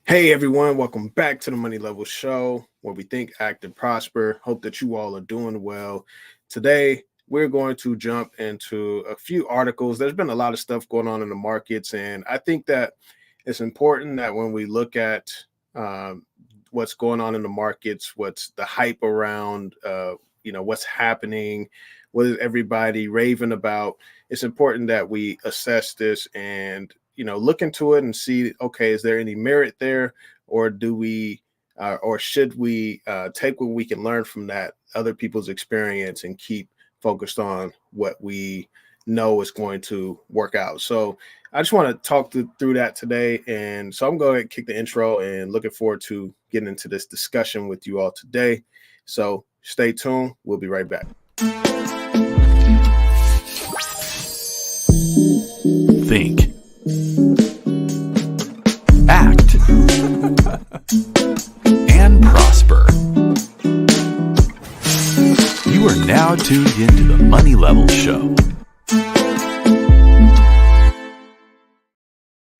Hey everyone, welcome back to the Money Level Show where we think, act, and prosper. Hope that you all are doing well. Today, we're going to jump into a few articles. There's been a lot of stuff going on in the markets, and I think that it's important that when we look at um, what's going on in the markets, what's the hype around, what's happening, what is everybody raving about, it's important that we assess this and look into it and see, okay, is there any merit there, or do we or should we take what we can learn from that other people's experience and keep focused on what we know is going to work out. So I just want to talk through that today, and so I'm going to kick the intro and looking forward to getting into this discussion with you all today. So stay tuned, we'll be right back. Think, act, and prosper. You are now tuned into the Money Level Show.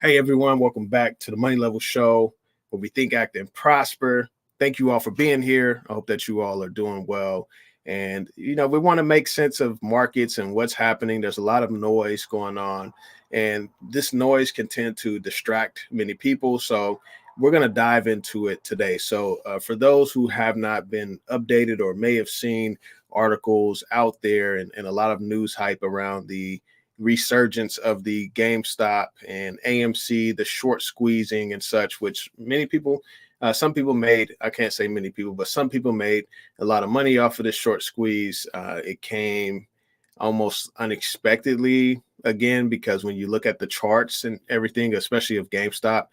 Hey everyone, welcome back to the Money Level Show where we think, act, and prosper. Thank you all for being here. I hope that you all are doing well. And, we want to make sense of markets and what's happening. There's a lot of noise going on, and this noise can tend to distract many people. So we're going to dive into it today. So for those who have not been updated or may have seen articles out there and a lot of news hype around the resurgence of the GameStop and AMC, the short squeezing and such, which many people, some people made, I can't say many people, but some people made a lot of money off of this short squeeze. It came almost unexpectedly again, because when you look at the charts and everything, especially of GameStop,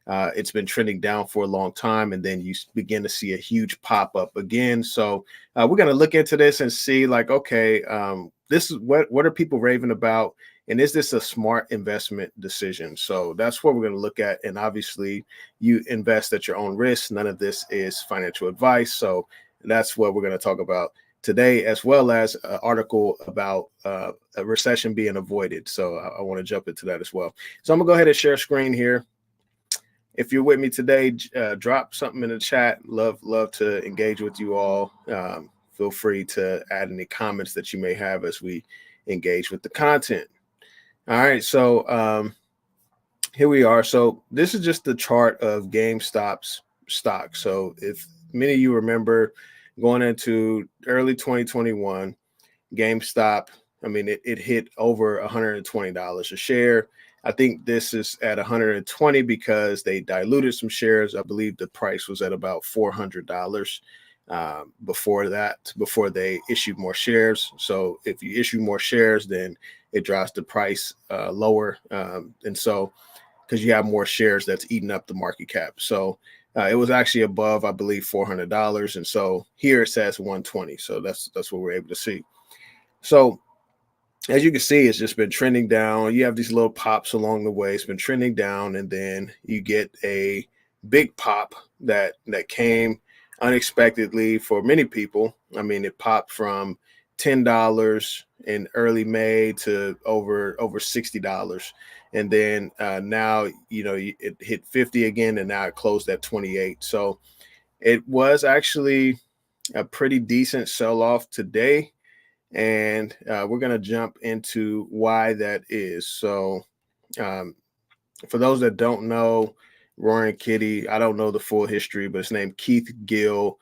it's been trending down for a long time, and then you begin to see a huge pop up again. So we're going to look into this and see, like, okay, this is what are people raving about, and is this a smart investment decision? So that's what we're going to look at. And obviously, you invest at your own risk. None of this is financial advice. So that's what we're going to talk about today, as well as an article about a recession being avoided. So I want to jump into that as well. So I'm gonna go ahead and share screen here. If you're with me today, drop something in the chat. Love to engage with you all. Feel free to add any comments that you may have as we engage with the content. All right, so here we are. So this is just the chart of GameStop's stock. So if many of you remember, going into early 2021, GameStop, I mean, it hit over $120 a share. I think this is at 120 because they diluted some shares. I believe the price was at about $400 before they issued more shares. So if you issue more shares, then it drives the price lower. And so because you have more shares, that's eating up the market cap. So it was actually above, I believe, $400. And so here it says 120. So that's what we're able to see. So as you can see, it's just been trending down. You have these little pops along the way. It's been trending down, and then you get a big pop that came unexpectedly for many people. I mean, it popped from $10 in early May to over $60, and then now it hit 50 again, and now it closed at 28. So it was actually a pretty decent sell-off today. And we're going to jump into why that is. So for those that don't know, Roaring Kitty, I don't know the full history, but his name Keith Gill.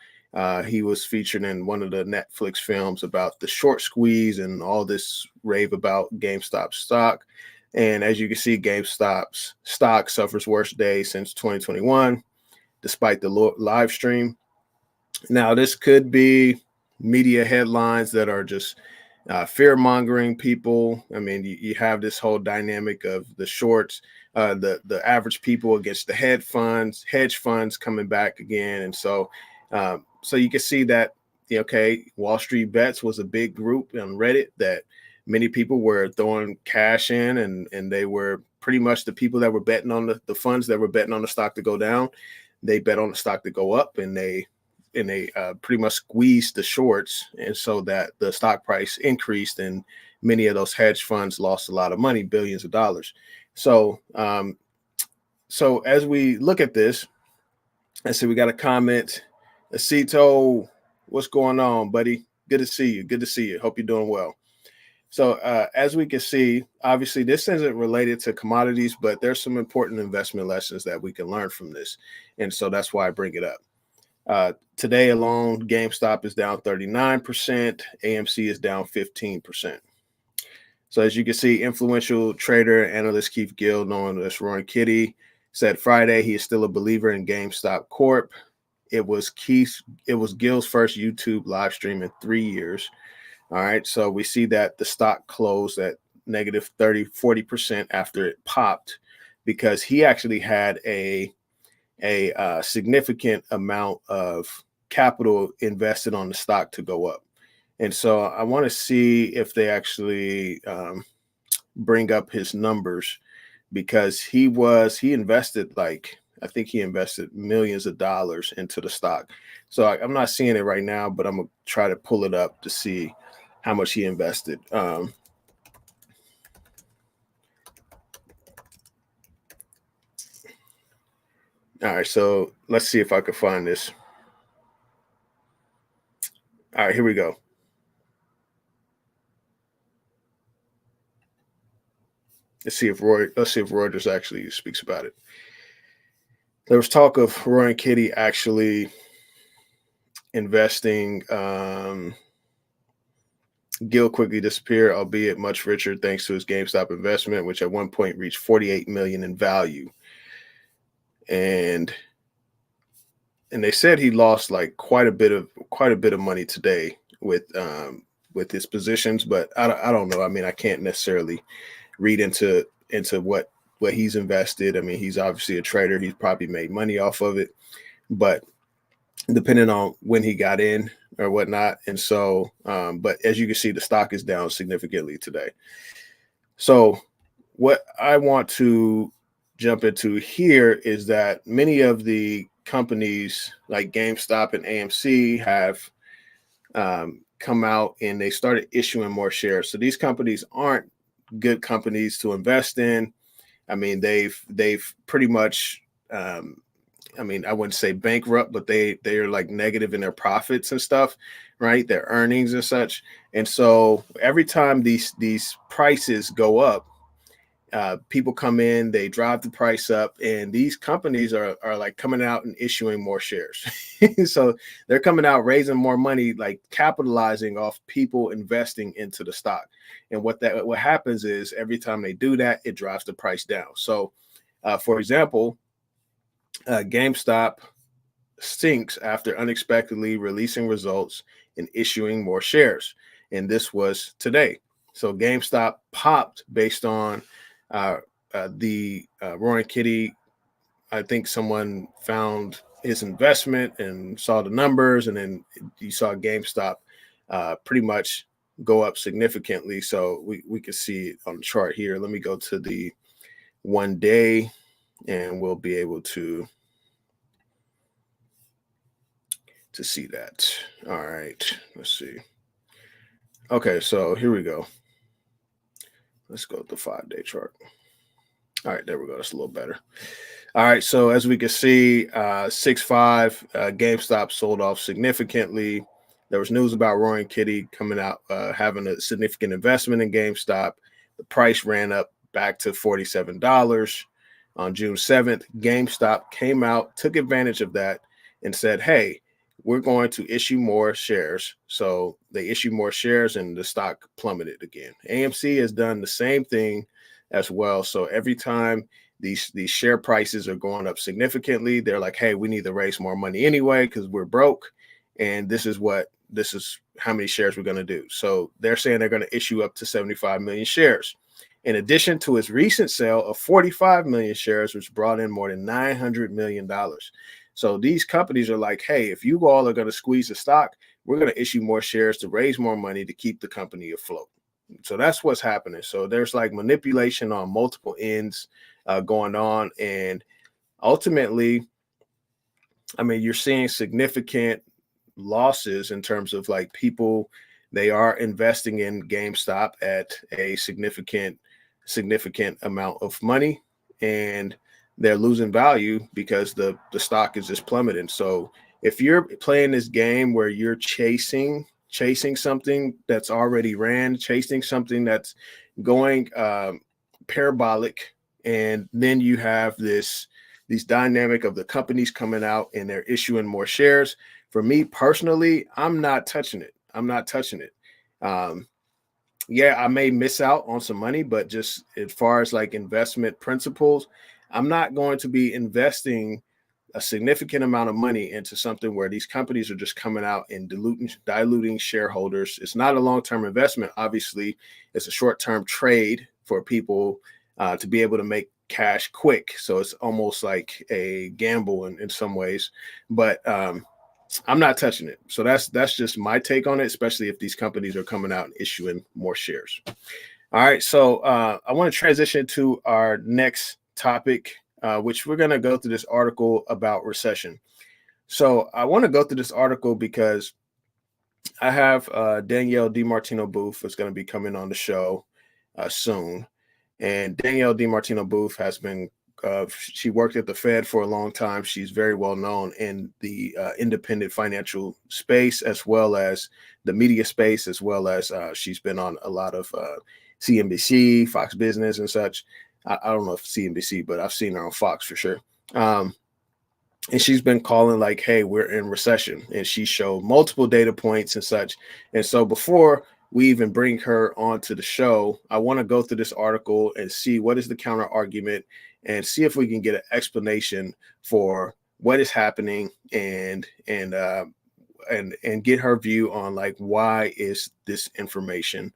He was featured in one of the Netflix films about the short squeeze and all this rave about GameStop stock. And as you can see, GameStop's stock suffers worst day since 2021, despite the live stream. Now, this could be media headlines that are just fear mongering people. I mean, you have this whole dynamic of the shorts, the average people against the hedge funds coming back again. And so you can see that, okay, Wall Street Bets was a big group on Reddit that many people were throwing cash in, and they were pretty much the people that were betting on the funds that were betting on the stock to go down. They bet on the stock to go up, and they pretty much squeezed the shorts, and so that the stock price increased, and many of those hedge funds lost a lot of money, billions of dollars. So as we look at this, I see we got a comment. Acito, what's going on, buddy? Good to see you. Good to see you. Hope you're doing well. So as we can see, obviously this isn't related to commodities, but there's some important investment lessons that we can learn from this. And so that's why I bring it up. Today alone, GameStop is down 39%, AMC is down 15%. So as you can see, influential trader analyst Keith Gill, known as Roaring Kitty, said Friday he is still a believer in GameStop Corp. It was Gill's first YouTube live stream in 3 years. All right, so we see that the stock closed at negative 40% after it popped, because he actually had a significant amount of capital invested on the stock to go up. And so I want to see if they actually bring up his numbers, because he invested, like, I think he invested millions of dollars into the stock. So I'm not seeing it right now, but I'm going to try to pull it up to see how much he invested. All right, so let's see if I can find this. All right, here we go. Let's see if Reuters actually speaks about it. There was talk of Roaring Kitty actually investing. Gill quickly disappeared, albeit much richer thanks to his GameStop investment, which at one point reached $48 million in value. And they said he lost like quite a bit of money today with his positions, but I don't know. I mean, I can't necessarily read into what he's invested. I mean, he's obviously a trader. He's probably made money off of it, but depending on when he got in or whatnot. And so, but as you can see, the stock is down significantly today. So what I want to jump into here is that many of the companies like GameStop and AMC have come out and they started issuing more shares. So these companies aren't good companies to invest in. I mean, they've pretty much, I mean, I wouldn't say bankrupt, but they're like negative in their profits and stuff, right? Their earnings and such. And so every time these prices go up, people come in, they drive the price up, and these companies are like coming out and issuing more shares. So they're coming out raising more money, like capitalizing off people investing into the stock. And what happens is every time they do that, it drives the price down. So, for example, GameStop sinks after unexpectedly releasing results and issuing more shares. And this was today. So GameStop popped based on the Roaring Kitty. I think someone found his investment and saw the numbers, and then you saw GameStop pretty much go up significantly. So we can see it on the chart here. Let me go to the 1 day, and we'll be able to see that. All right, let's see. Okay, so here we go. Let's go with the 5-day chart. All right, there we go. That's a little better. All right, so as we can see, 6.5, GameStop sold off significantly. There was news about Roaring Kitty coming out, having a significant investment in GameStop. The price ran up back to $47 on June 7th. GameStop came out, took advantage of that, and said, hey, we're going to issue more shares. So they issued more shares and the stock plummeted again. AMC has done the same thing as well. So every time these share prices are going up significantly, they're like, hey, we need to raise more money anyway because we're broke. And this is how many shares we're going to do. So they're saying they're going to issue up to 75 million shares. In addition to its recent sale of 45 million shares, which brought in more than $900 million. So these companies are like, hey, if you all are going to squeeze the stock, we're going to issue more shares to raise more money to keep the company afloat. So that's what's happening. So there's like manipulation on multiple ends going on. And ultimately, I mean, you're seeing significant losses in terms of like people, they are investing in GameStop at a significant amount of money. And they're losing value because the stock is just plummeting. So if you're playing this game where you're chasing something that's already ran, chasing something that's going parabolic, and then you have these dynamic of the companies coming out and they're issuing more shares. For me personally, I'm not touching it. I'm not touching it. Yeah, I may miss out on some money, but just as far as like investment principles, I'm not going to be investing a significant amount of money into something where these companies are just coming out and diluting shareholders. It's not a long-term investment. Obviously, it's a short-term trade for people to be able to make cash quick. So it's almost like a gamble in some ways. But I'm not touching it. So that's just my take on it, especially if these companies are coming out and issuing more shares. All right. So I want to transition to our next topic, which we're going to go through this article about recession. So I want to go through this article because I have Danielle DiMartino Booth that's going to be coming on the show soon. And Danielle DiMartino Booth has been she worked at the Fed for a long time. She's very well known in the independent financial space, as well as the media space, as well as she's been on a lot of CNBC, Fox Business, and such. I don't know if CNBC, but I've seen her on Fox for sure. And she's been calling like, hey, we're in recession. And she showed multiple data points and such. And so before we even bring her onto the show, I want to go through this article and see what is the counter argument and see if we can get an explanation for what is happening and get her view on like why is this information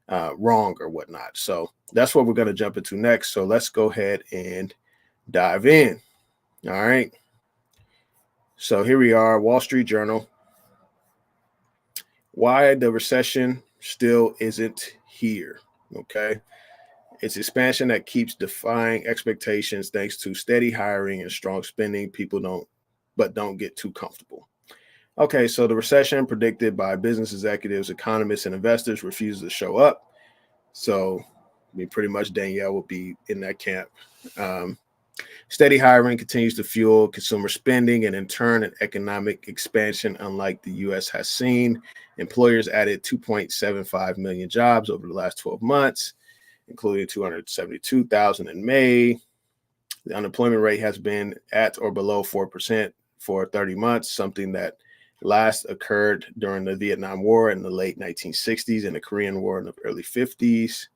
wrong or whatnot. So that's what we're going to jump into next. So let's go ahead and dive in. All right. So here we are, Wall Street Journal. Why the recession still isn't here. Okay. It's expansion that keeps defying expectations thanks to steady hiring and strong spending. People don't get too comfortable. Okay, so the recession predicted by business executives, economists, and investors refuses to show up. So, I mean, pretty much Danielle will be in that camp. Steady hiring continues to fuel consumer spending and, in turn, an economic expansion unlike the U.S. has seen. Employers added 2.75 million jobs over the last 12 months, including 272,000 in May. The unemployment rate has been at or below 4% for 30 months, something that last occurred during the Vietnam War in the late 1960s and the Korean War in the early 50s.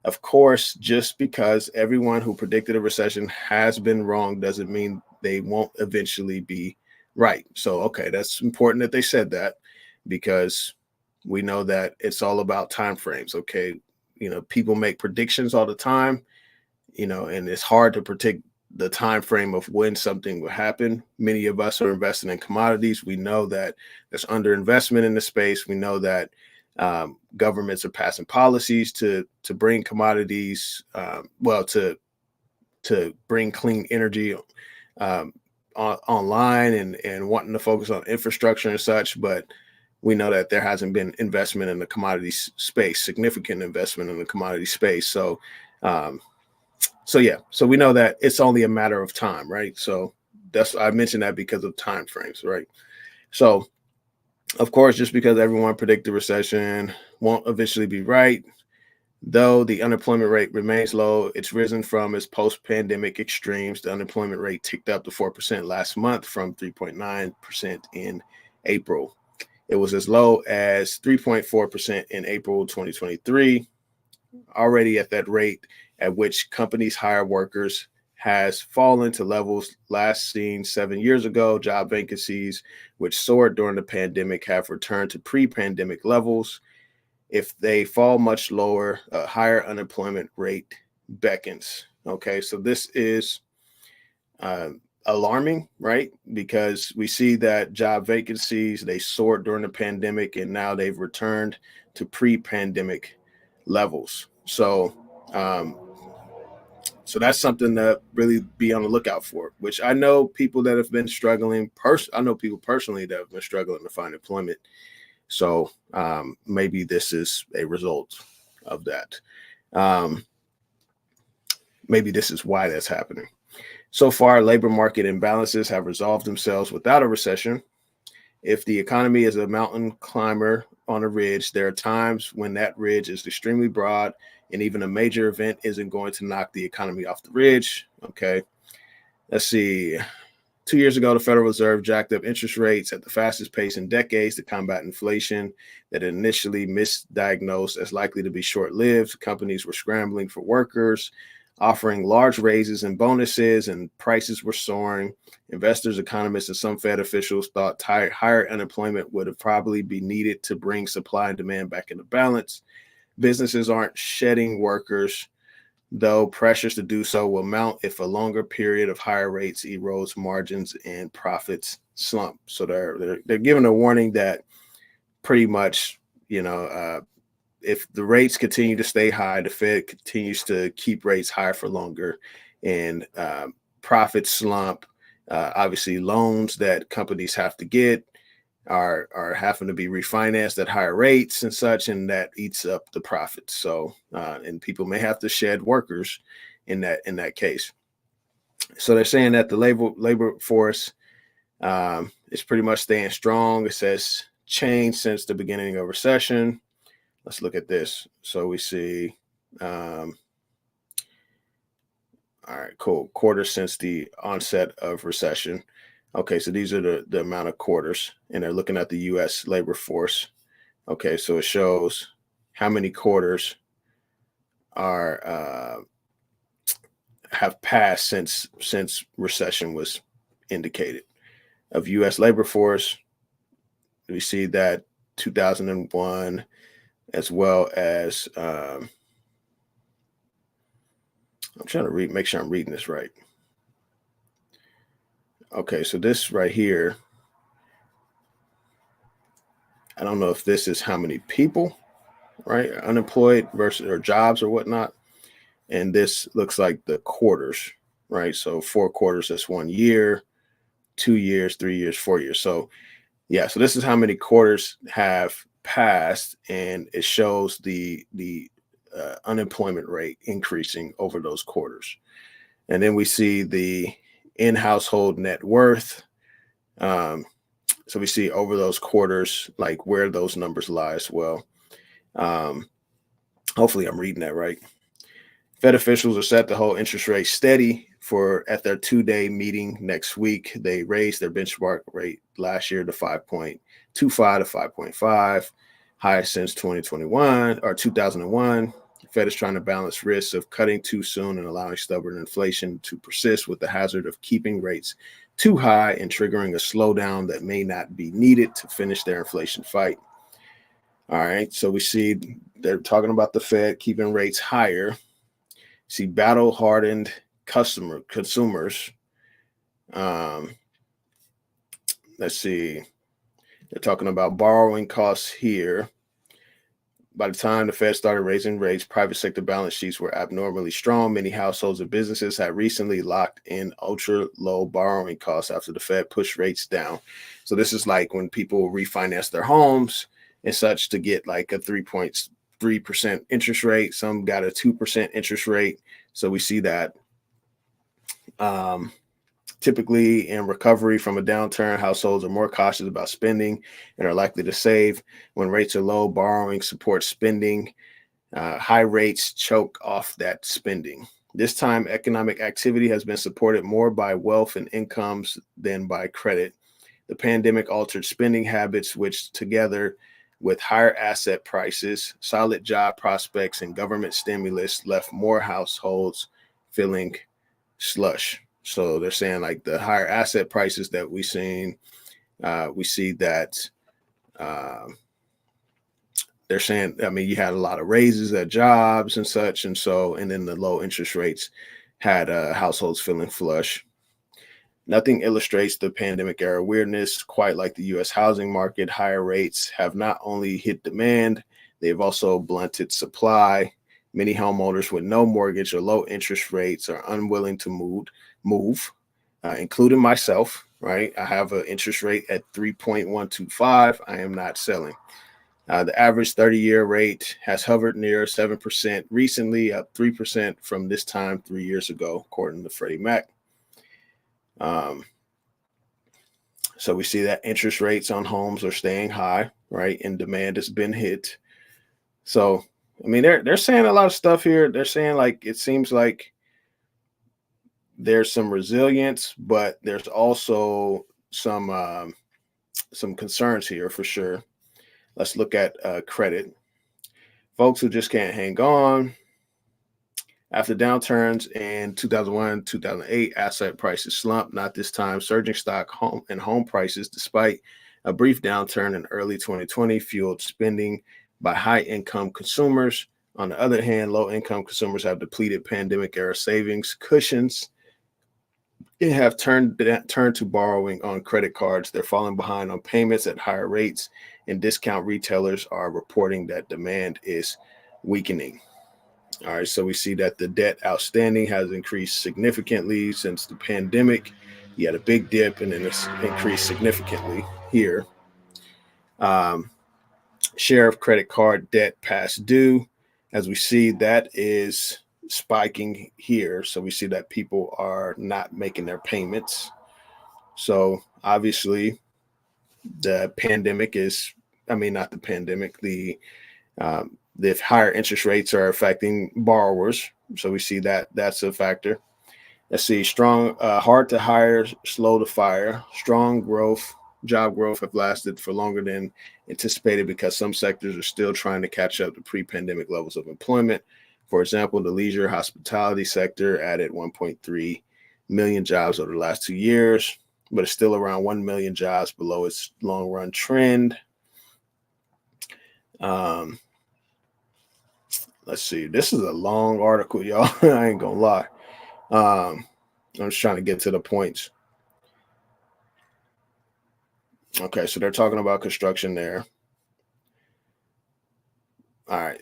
Of course, just because everyone who predicted a recession has been wrong doesn't mean they won't eventually be right. So, okay, that's important that they said that because we know that it's all about time frames. Okay, people make predictions all the time, and it's hard to predict the time frame of when something will happen. Many of us are investing in commodities. We know that there's underinvestment in the space. We know that governments are passing policies to bring commodities, to bring clean energy online and wanting to focus on infrastructure and such. But we know that there hasn't been investment in the commodity space, significant investment in the commodity space. So we know that it's only a matter of time, right? So I mentioned that because of time frames, right? So, of course, just because everyone predicted recession won't eventually be right. Though the unemployment rate remains low, it's risen from its post-pandemic extremes. The unemployment rate ticked up to 4% last month from 3.9% in April. It was as low as 3.4% in April 2023. Already at that rate at which companies hire workers has fallen to levels last seen 7 years ago. Job vacancies, which soared during the pandemic, have returned to pre-pandemic levels. If they fall much lower, a higher unemployment rate beckons. Okay, so this is alarming, right? Because we see that job vacancies, they soared during the pandemic and now they've returned to pre-pandemic levels. So that's something to really be on the lookout for, which I know people that have been struggling. I know people personally that have been struggling to find employment. So maybe this is a result of that. Maybe this is why that's happening. So far, labor market imbalances have resolved themselves without a recession. If the economy is a mountain climber on a ridge, there are times when that ridge is extremely broad and even a major event isn't going to knock the economy off the ridge. Okay. Let's see. 2 years ago, the Federal Reserve jacked up interest rates at the fastest pace in decades to combat inflation that initially misdiagnosed as likely to be short-lived. Companies were scrambling for workers, offering large raises and bonuses, and prices were soaring. Investors, economists, and some Fed officials thought higher unemployment would have probably be needed to bring supply and demand back into balance. Businesses aren't shedding workers, though pressures to do so will mount if a longer period of higher rates erodes margins and profits slump. So they're giving a warning that pretty much, if the rates continue to stay high, the Fed continues to keep rates higher for longer, and profits slump. Obviously, loans that companies have to get are having to be refinanced at higher rates and such, and that eats up the profits. So, and people may have to shed workers in that case. So they're saying that the labor force is pretty much staying strong. It says changed since the beginning of recession. Let's look at this. So we see, all right, cool. Quarters since the onset of recession. Okay, so these are the amount of quarters, and they're looking at the U.S. labor force. Okay, so it shows how many quarters are have passed since recession was indicated. Of U.S. labor force, we see that 2001, as well as I'm trying to make sure I'm reading this right. Okay, so this right here, I don't know if this is how many people, right, unemployed versus or jobs or whatnot. And this looks like the quarters, right? So 4 quarters, that's 1 year, 2 years, 3 years, 4 years. So yeah, so this is how many quarters have passed, and it shows the unemployment rate increasing over those quarters. And then we see the in household net worth. So we see over those quarters, like where those numbers lie as well. Hopefully I'm reading that right. Fed officials are set to hold interest rates steady at their 2-day meeting next week. They raised their benchmark rate last year to 5.25 to 5.5, highest since 2021 or 2001. Fed is trying to balance risks of cutting too soon and allowing stubborn inflation to persist with the hazard of keeping rates too high and triggering a slowdown that may not be needed to finish their inflation fight. All right, so we see they're talking about the Fed keeping rates higher. See battle-hardened consumers. Let's see. They're talking about borrowing costs here. By the time the Fed started raising rates, private sector balance sheets were abnormally strong. Many households and businesses had recently locked in ultra-low borrowing costs after the Fed pushed rates down. So this is like when people refinance their homes and such to get like a 3.3% interest rate. Some got a 2% interest rate. So we see that typically in recovery from a downturn, households are more cautious about spending and are likely to save. When rates are low, borrowing supports spending. High rates choke off that spending. This time, economic activity has been supported more by wealth and incomes than by credit. The pandemic altered spending habits, which together with higher asset prices, solid job prospects, and government stimulus left more households feeling slush. So they're saying like the higher asset prices that we've seen, we see that they're saying, I mean, you had a lot of raises at jobs and such. And then the low interest rates had households feeling flush. Nothing illustrates the pandemic era weirdness quite like the U.S. housing market. Higher rates have not only hit demand, they've also blunted supply. Many homeowners with no mortgage or low interest rates are unwilling to move, including myself, right? I have an interest rate at 3.125. I am not selling. The average 30-year rate has hovered near 7% recently, up 3% from this time 3 years ago, according to Freddie Mac. Um, so we see that interest rates on homes are staying high, right? And demand has been hit. So I mean, they're saying a lot of stuff here. They're saying like it seems like there's some resilience, but there's also some concerns here for sure. Let's look at credit. Folks who just can't hang on. After downturns in 2001, 2008, asset prices slumped, not this time. Surging stock home prices, despite a brief downturn in early 2020, fueled spending by high income consumers. On the other hand, low income consumers have depleted pandemic era savings cushions and have turned to borrowing on credit cards. They're falling behind on payments at higher rates, and discount retailers are reporting that demand is weakening. All right, so we see that the debt outstanding has increased significantly since the pandemic. You had a big dip and then it's increased significantly here. Um, Share of credit card debt past due, as we see, that is spiking here. So we see that people are not making their payments. So obviously, the pandemic is, I mean, not the pandemic, the higher interest rates are affecting borrowers. So we see that that's a factor. Let's see, strong, hard to hire, slow to fire. Strong growth, job growth have lasted for longer than anticipated because some sectors are still trying to catch up to pre-pandemic levels of employment. For example, the leisure hospitality sector added 1.3 million jobs over the last 2 years, but it's still around 1 million jobs below its long-run trend. Let's see. This is a long article, y'all. I ain't gonna lie. I'm just trying to get to the points. Okay, so they're talking about construction there. All right.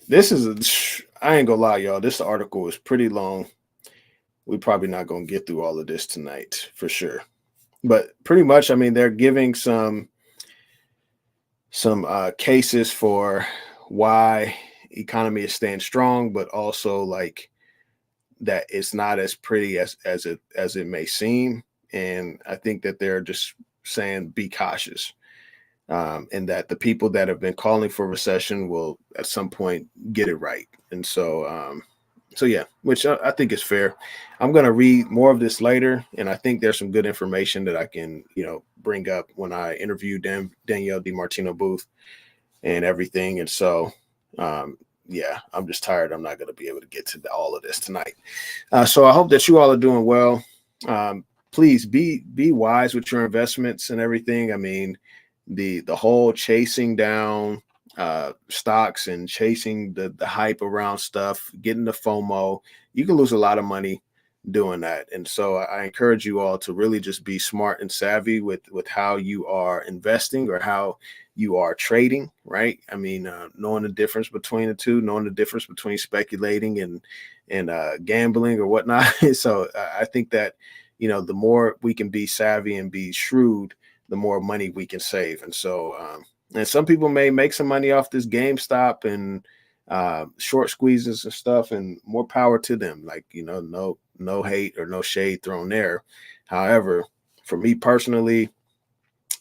I ain't gonna lie, y'all. This article is pretty long. We're probably not gonna get through all of this tonight for sure. But pretty much, I mean, they're giving some cases for why economy is staying strong, but also like that it's not as pretty as it may seem. And I think that they're just saying be cautious, and that the people that have been calling for recession will at some point get it right. And so yeah, which I think is fair. I'm going to read more of this later, and I think there's some good information that I can bring up when I interview Danielle DiMartino Booth and everything. And so yeah, I'm just tired. I'm not going to be able to get to all of this tonight. So I hope that you all are doing well. Please be wise with your investments and everything. I mean, the whole chasing down stocks and chasing the hype around stuff, getting the FOMO, you can lose a lot of money doing that. And so I encourage you all to really just be smart and savvy with how you are investing or how you are trading, right? I mean, knowing the difference between the two, knowing the difference between speculating and gambling or whatnot. So I think that, the more we can be savvy and be shrewd, the more money we can save. And so, and some people may make some money off this GameStop and short squeezes and stuff, and more power to them. Like, no hate or no shade thrown there. However, for me personally,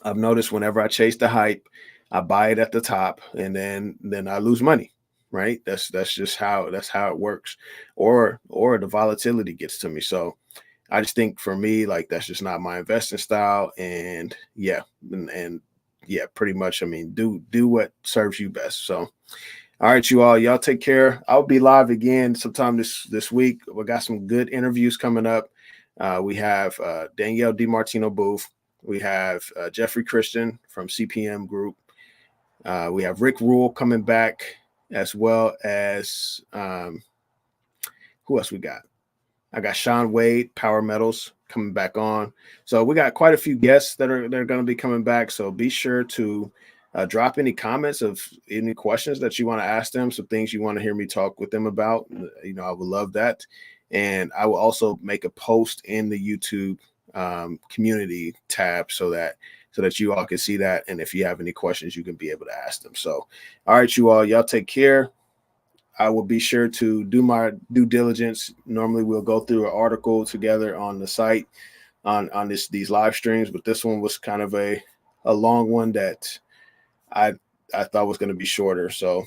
I've noticed whenever I chase the hype, I buy it at the top and then I lose money. Right. That's just how it works. Or the volatility gets to me. So I just think for me, like, that's just not my investing style. And yeah, and yeah, pretty much. I mean, do what serves you best. So, all right, y'all take care. I'll be live again sometime this week. We got some good interviews coming up. We have Danielle DiMartino Booth. We have Jeffrey Christian from CPM Group. We have Rick Rule coming back, as well as who else we got? I got Sean Wade, Power Metals, coming back on. So we got quite a few guests that are going to be coming back. So be sure to drop any comments of any questions that you want to ask them, some things you want to hear me talk with them about. I would love that. And I will also make a post in the YouTube community tab so that you all can see that. And if you have any questions, you can be able to ask them. So, all right, y'all take care. I will be sure to do my due diligence. Normally we'll go through an article together on the site on these live streams, but this one was kind of a long one that I thought was going to be shorter. So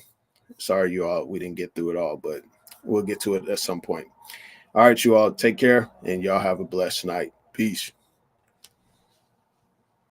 sorry, you all, we didn't get through it all, but we'll get to it at some point. All right, you all, take care, and y'all have a blessed night. Peace.